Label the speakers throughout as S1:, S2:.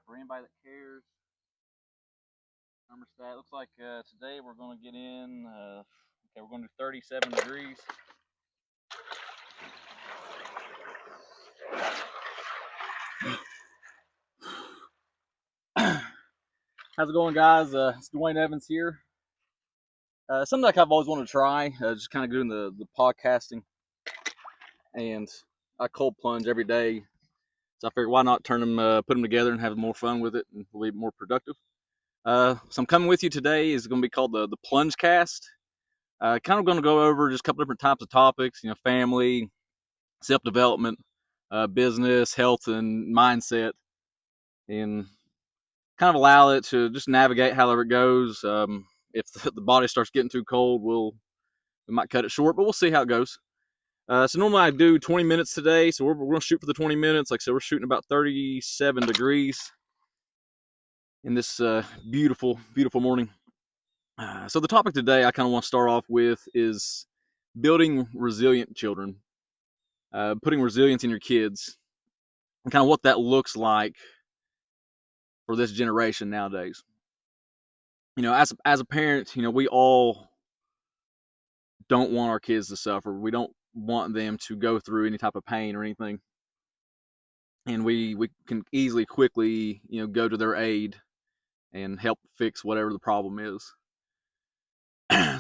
S1: For anybody that cares, thermostat. Looks like today we're going to get in. Okay, we're going to do 37 degrees. How's it going, guys? It's Dwayne Evans here. Something like I've always wanted to try, just kind of doing the podcasting. And I cold plunge every day. So I figured why not turn them, put them together and have more fun with it and be more productive. So I'm coming with you today. Is going to be called the Plunge Cast. Kind of going to go over just a couple different types of topics, family, self-development, business, health, and mindset, and kind of allow it to just navigate however it goes. If the body starts getting too cold, we might cut it short, but we'll see how it goes. So normally I do 20 minutes today, so we're going to shoot for the 20 minutes. Like I said, we're shooting about 37 degrees in this beautiful, beautiful morning. So the topic today I kind of want to start off with is building resilient children, putting resilience in your kids, and kind of what that looks like for this generation nowadays. As a parent, we all don't want our kids to suffer. We don't want them to go through any type of pain or anything. And we can easily, quickly, go to their aid and help fix whatever the problem is.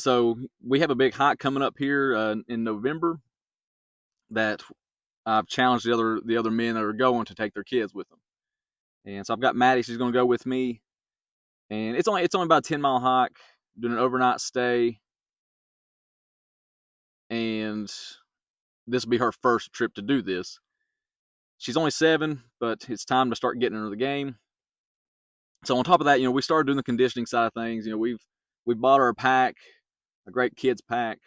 S1: So we have a big hike coming up here in November that I've challenged the other men that are going to take their kids with them. And so I've got Maddie. She's going to go with me, and it's only about a 10-mile hike, doing an overnight stay, and this will be her first trip to do this. She's only 7, but it's time to start getting into the game. So on top of that, we started doing the conditioning side of things. We've bought her a pack, a great kids pack.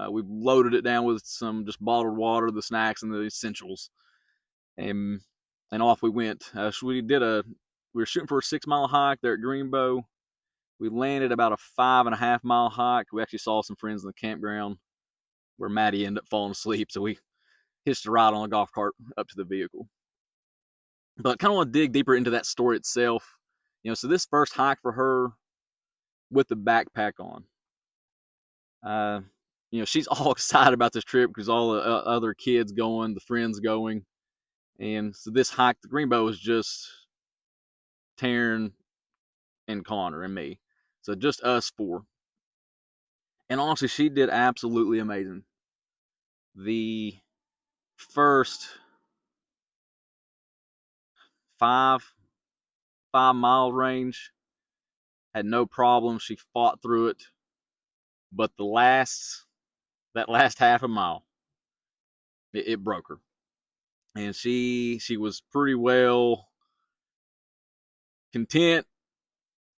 S1: We've loaded it down with some just bottled water, the snacks, and the essentials, and off we went. So we were shooting for a 6-mile hike there at Greenbow. We landed about a 5.5-mile hike. We actually saw some friends in the campground where Maddie ended up falling asleep, so we hitched a ride on a golf cart up to the vehicle. But kind of want to dig deeper into that story itself. So this first hike for her with the backpack on, she's all excited about this trip because all the other kids going, the friends going, and so this hike, the Greenbow, is just Taryn and Connor and me, so just us 4. And honestly, she did absolutely amazing. The first 5 mile range had no problem. She fought through it, but that last half a mile, it broke her, and she was pretty well content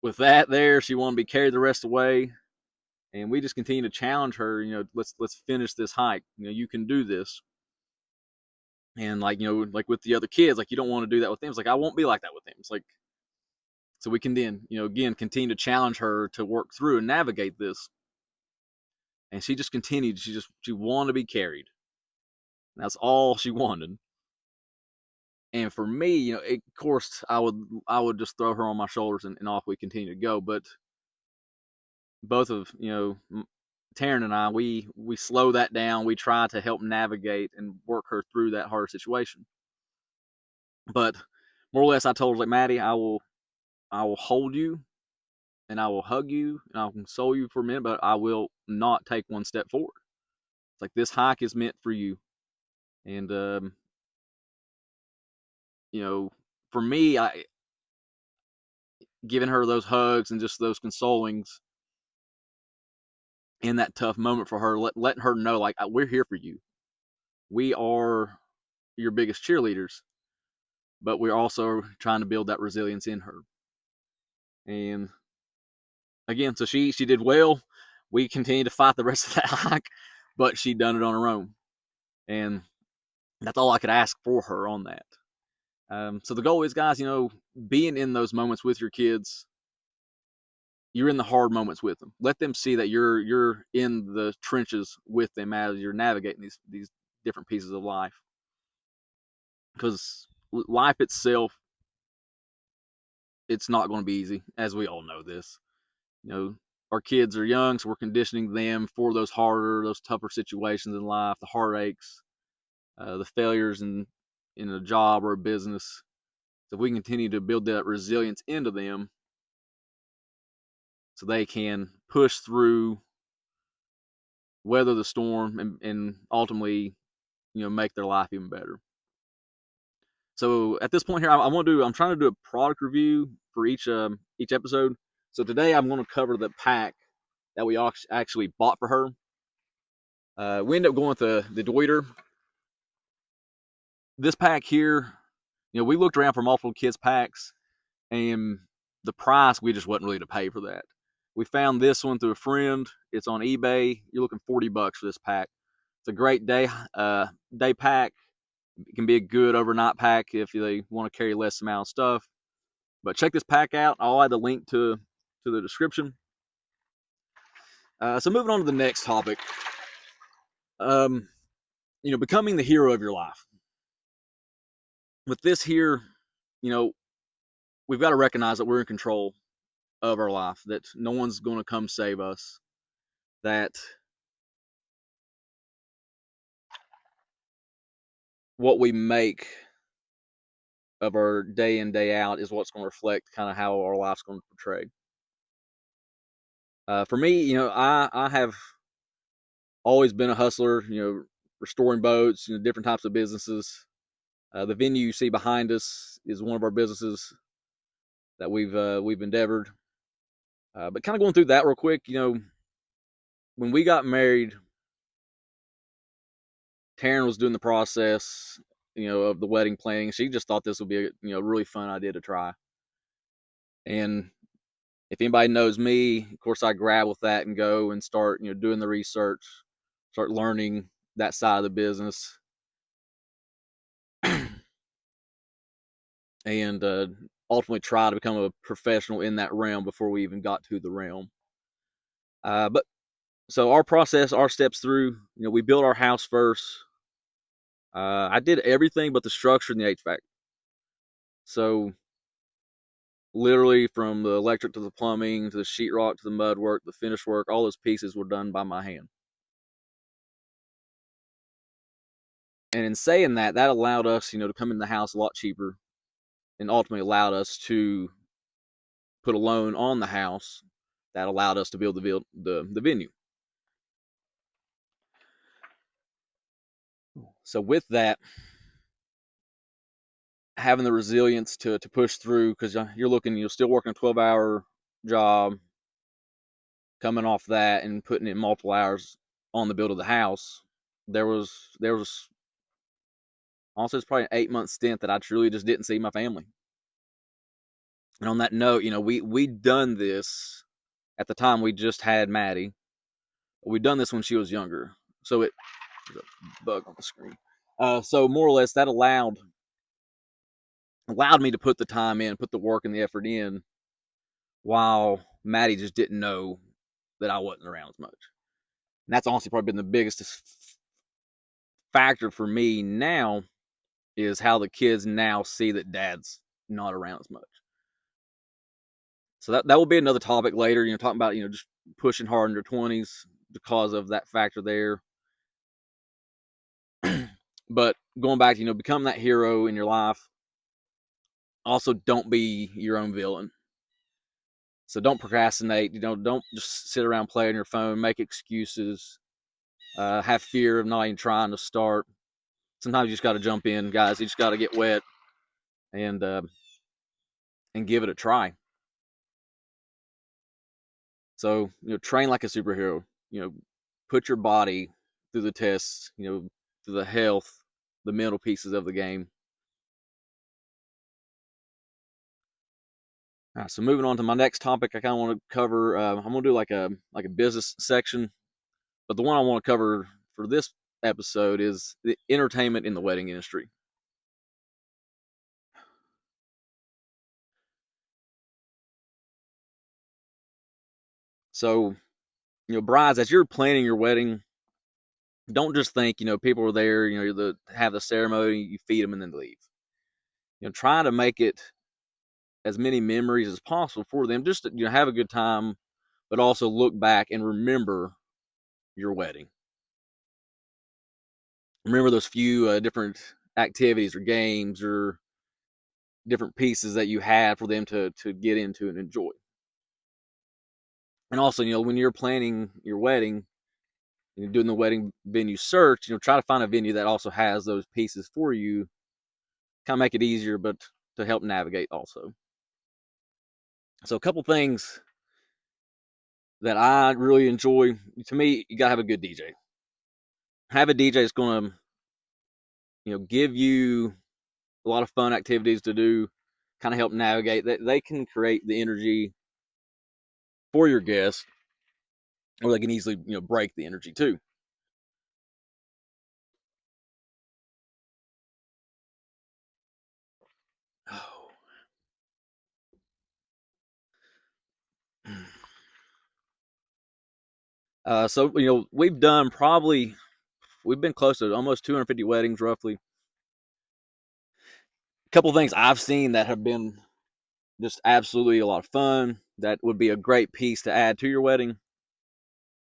S1: with that. There, she wanted to be carried the rest of the way, and we just continue to challenge her. Let's finish this hike. You can do this. And like with the other kids, like you don't want to do that with them. It's like I won't be like that with them. It's like, so we can then again continue to challenge her to work through and navigate this. And she just continued. She wanted to be carried. That's all she wanted. And for me, of course, I would just throw her on my shoulders and off we continue to go. But both of Taryn and I, we slow that down. We try to help navigate and work her through that hard situation. But more or less, I told her, like, Maddie, I will hold you and I will hug you and I'll console you for a minute, but I will not take one step forward. It's like this hike is meant for you. And for me, I giving her those hugs and just those consolings in that tough moment for her, letting her know, like, we're here for you. We are your biggest cheerleaders, but we're also trying to build that resilience in her. And again, so she did well. We continued to fight the rest of that hike, but she done it on her own. And that's all I could ask for her on that. So the goal is, guys, being in those moments with your kids, you're in the hard moments with them. Let them see that you're in the trenches with them as you're navigating these different pieces of life. Because life itself it's not going to be easy, as we all know this. Our kids are young, so we're conditioning them for those harder, those tougher situations in life, the heartaches, the failures in a job or a business. So if we continue to build that resilience into them, so they can push through, weather the storm, and ultimately, make their life even better. So at this point here, I'm trying to do a product review for each episode. So today I'm going to cover the pack that we actually bought for her. We ended up going with the Deuter. This pack here, we looked around for multiple kids packs, and the price, we just wasn't ready to pay for that. We found this one through a friend. It's on eBay. You're looking $40 for this pack. It's a great day pack. It can be a good overnight pack if they want to carry less amount of stuff. But check this pack out. I'll add the link to the description. So moving on to the next topic. Becoming the hero of your life. With this here, we've got to recognize that we're in control of our life, that no one's going to come save us, that what we make of our day in, day out is what's going to reflect kind of how our life's going to portray. For me, I have always been a hustler, restoring boats, different types of businesses. The venue you see behind us is one of our businesses that we've endeavored. But kind of going through that real quick, when we got married, Taryn was doing the process, of the wedding planning. She just thought this would be a really fun idea to try. And if anybody knows me, of course, I grab with that and go and start, doing the research, start learning that side of the business, and ultimately try to become a professional in that realm before we even got to the realm. But so our process, our steps through, we built our house first. I did everything but the structure and the HVAC. So literally from the electric to the plumbing to the sheetrock to the mud work, the finish work, all those pieces were done by my hand. And in saying that, that allowed us, to come in the house a lot cheaper, and ultimately allowed us to put a loan on the house that allowed us to build the venue. So with that, having the resilience to push through, because you're still working a 12-hour job, coming off that and putting in multiple hours on the build of the house. There was also, it's probably an 8-month stint that I truly just didn't see my family. And on that note, we'd done this at the time. We just had Maddie. We'd done this when she was younger, so there's a bug on the screen. So more or less, that allowed me to put the time in, put the work and the effort in, while Maddie just didn't know that I wasn't around as much. And that's honestly probably been the biggest factor for me now, is how the kids now see that Dad's not around as much. So that will be another topic later, talking about, just pushing hard in your 20s because of that factor there. But going back to, become that hero in your life. Also, don't be your own villain. So don't procrastinate. Don't just sit around playing on your phone, make excuses, have fear of not even trying to start. Sometimes you just got to jump in, guys. You just got to get wet and give it a try. So, train like a superhero. Put your body through the tests, through the health, the mental pieces of the game. All right, so moving on to my next topic, I kind of want to cover. I'm going to do like a business section, but the one I want to cover for this episode is the entertainment in the wedding industry. So, brides, as you're planning your wedding, don't just think, people are there, have the ceremony, you feed them and then leave. Try to make it as many memories as possible for them, just to have a good time, but also look back and remember your wedding. Remember those few different activities or games or different pieces that you had for them to get into and enjoy. And also, when you're planning your wedding and you're doing the wedding venue search, try to find a venue that also has those pieces for you. Kind of make it easier, but to help navigate also. So a couple things that I really enjoy. To me, you gotta have a good DJ. Have a DJ that's gonna, give you a lot of fun activities to do, kind of help navigate. That they can create the energy for your guests, or they can easily, break the energy too. So we've been close to almost 250 weddings roughly. A couple of things I've seen that have been just absolutely a lot of fun. That would be a great piece to add to your wedding.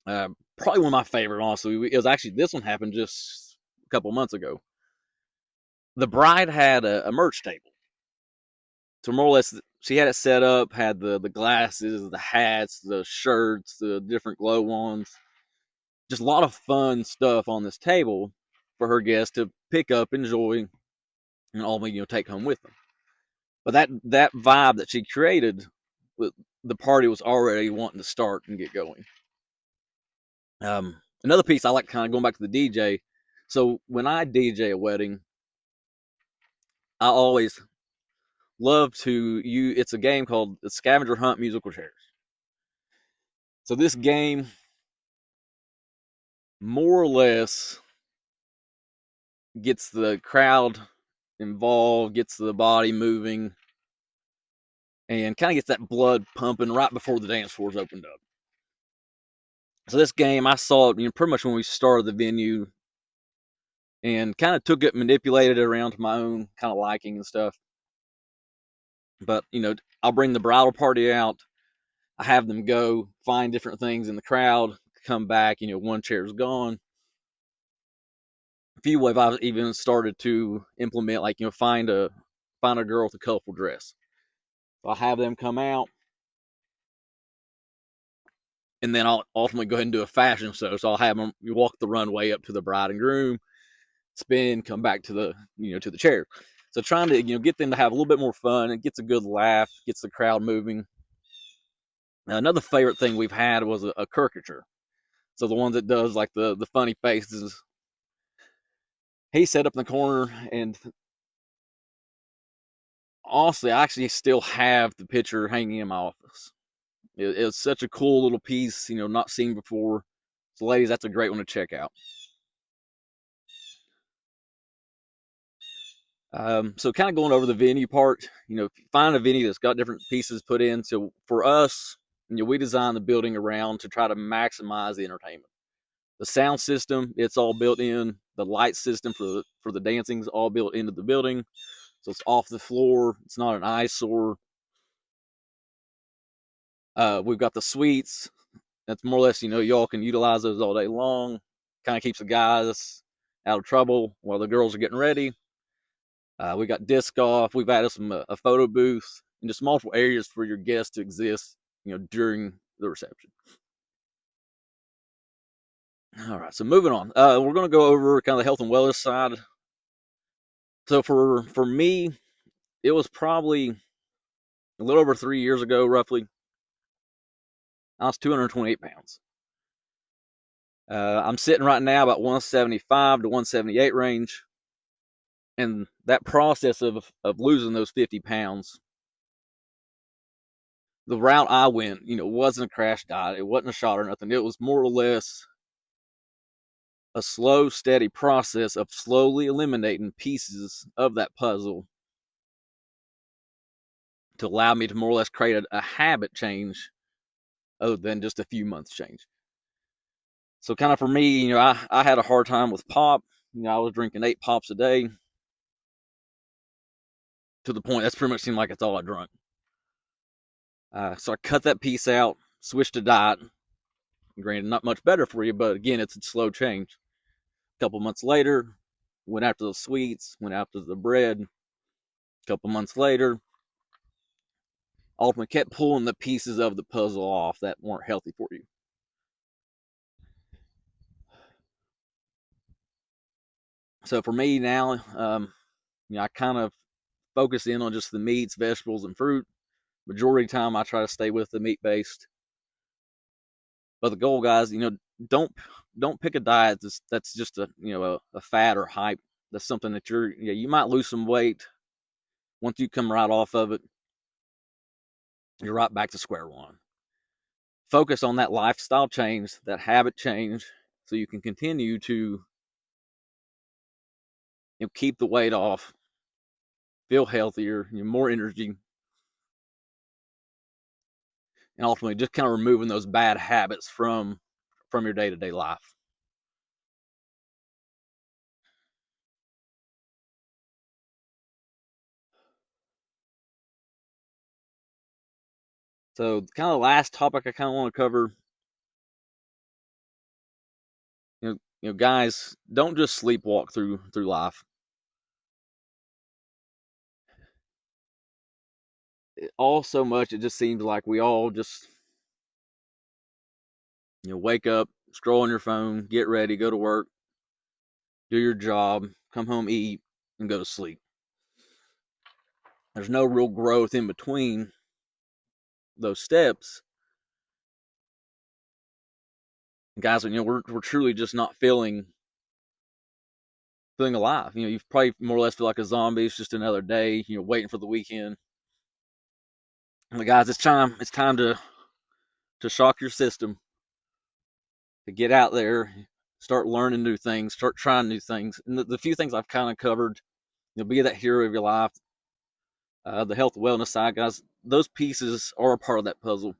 S1: Probably one of my favorite, honestly. It was actually, this one happened just a couple months ago. The bride had a merch table. So more or less, she had it set up, had the glasses, the hats, the shirts, the different glow ones. Just a lot of fun stuff on this table for her guests to pick up, enjoy, and ultimately, take home with them. But that vibe that she created, the party was already wanting to start and get going. Another piece I like, kind of going back to the DJ. So when I DJ a wedding, I always love to you. It's a game called the Scavenger Hunt Musical Chairs. So this game, more or less, gets the crowd involved, gets the body moving, and kind of gets that blood pumping right before the dance floor's opened up. So this game, I saw it, pretty much when we started the venue, and kind of took it, manipulated it around to my own kind of liking and stuff. But I'll bring the bridal party out. I have them go find different things in the crowd, come back. One chair's gone. A few ways I've even started to implement, like find a girl with a colorful dress. So I'll have them come out, and then I'll ultimately go ahead and do a fashion show. So I'll have them walk the runway up to the bride and groom, spin, come back to the to the chair. So trying to get them to have a little bit more fun. It gets a good laugh, gets the crowd moving. Now, another favorite thing we've had was a caricature. So the one that does like the funny faces. He set up in the corner, and honestly, I actually still have the picture hanging in my office. It's such a cool little piece, not seen before. So, ladies, that's a great one to check out. So kind of going over the venue part, find a venue that's got different pieces put in. So for us, we design the building around to try to maximize the entertainment. The sound system, it's all built in. The light system for the dancing is all built into the building. So it's off the floor. It's not an eyesore. We've got the suites. That's more or less, y'all can utilize those all day long. Kind of keeps the guys out of trouble while the girls are getting ready. We got disc golf. We've added a photo booth and just multiple areas for your guests to exist, during the reception. All right, so moving on. We're going to go over kind of the health and wellness side. So for me, it was probably a little over 3 years ago, roughly. I was 228 pounds. I'm sitting right now about 175 to 178 range. And that process of losing those 50 pounds, the route I went, wasn't a crash diet. It wasn't a shot or nothing. It was more or less a slow, steady process of slowly eliminating pieces of that puzzle to allow me to more or less create a habit change other than just a few months change. So kind of for me, I had a hard time with pop. I was drinking 8 pops a day to the point that's pretty much seemed like it's all I drank. So I cut that piece out, switched to diet. Granted, not much better for you, but again, it's a slow change. A couple months later, went after the sweets, went after the bread. A couple months later, ultimately kept pulling the pieces of the puzzle off that weren't healthy for you. So for me now, I kind of focus in on just the meats, vegetables, and fruit. Majority of the time, I try to stay with the meat based. But the goal, guys, don't don't pick a diet that's just a fad or hype. That's something that you might lose some weight. Once you come right off of it, you're right back to square one. Focus on that lifestyle change, that habit change, so you can continue to keep the weight off, feel healthier, more energy, and ultimately just kind of removing those bad habits from your day-to-day life. So kind of the last topic I kind of want to cover, guys, don't just sleepwalk through life. All so much it just seems like we all just wake up, scroll on your phone, get ready, go to work, do your job, come home, eat, and go to sleep. There's no real growth in between those steps. And guys, we're truly just not feeling alive. You probably more or less feel like a zombie. It's just another day, waiting for the weekend. And guys, it's time to shock your system, to get out there, start learning new things, start trying new things. And the few things I've kind of covered, be that hero of your life, the health and wellness side, guys, those pieces are a part of that puzzle.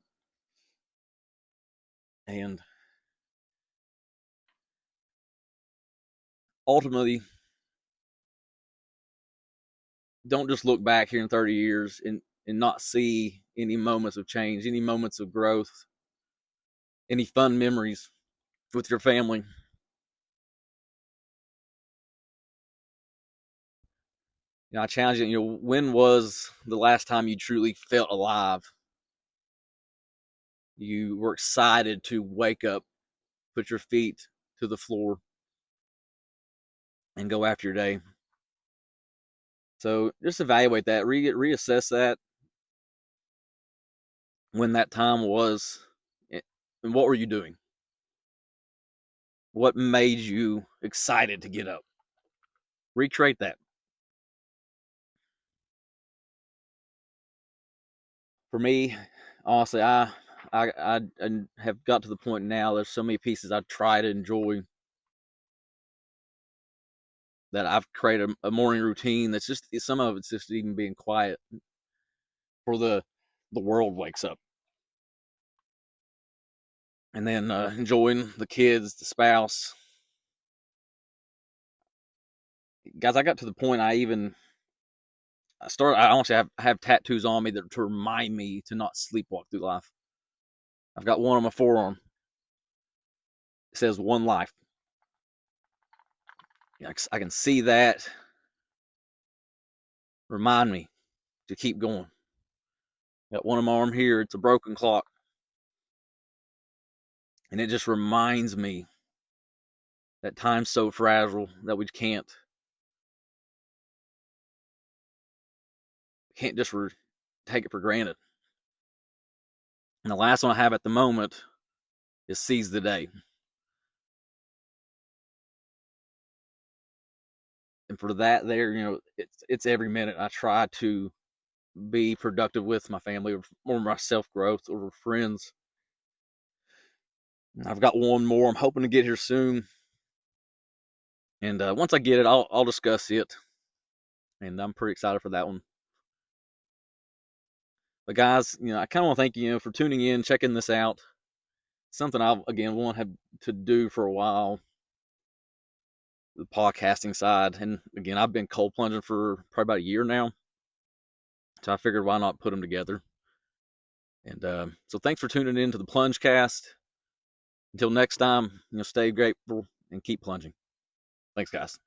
S1: And ultimately, don't just look back here in 30 years and not see any moments of change, any moments of growth, any fun memories with your family. I challenge you, when was the last time you truly felt alive? You were excited to wake up, put your feet to the floor, and go after your day. So just evaluate that, reassess that, when that time was, and what were you doing? What made you excited to get up? Recreate that. For me, honestly, I have got to the point now. There's so many pieces I try to enjoy that I've created a morning routine that's just, some of it's just even being quiet before the world wakes up, and then enjoying the kids, the spouse. Guys, I got to the point I honestly have tattoos on me that to remind me to not sleepwalk through life. I've got one on my forearm. It says "One Life." I can see that remind me to keep going. Got one on my arm here. It's a broken clock, and it just reminds me that time's so fragile that we can't just take it for granted. And the last one I have at the moment is "Seize the Day." And for that, it's every minute I try to be productive with my family, or my self growth, or friends. I've got one more I'm hoping to get here soon, and once I get it, I'll discuss it, and I'm pretty excited for that one. But guys, I kind of want to thank you, for tuning in, checking this out. Something I've again wanted to do for a while, the podcasting side, and again I've been cold plunging for probably about a year now, so I figured why not put them together. And so thanks for tuning in to the Plunge Cast. Until next time, stay grateful and keep plunging. Thanks, guys.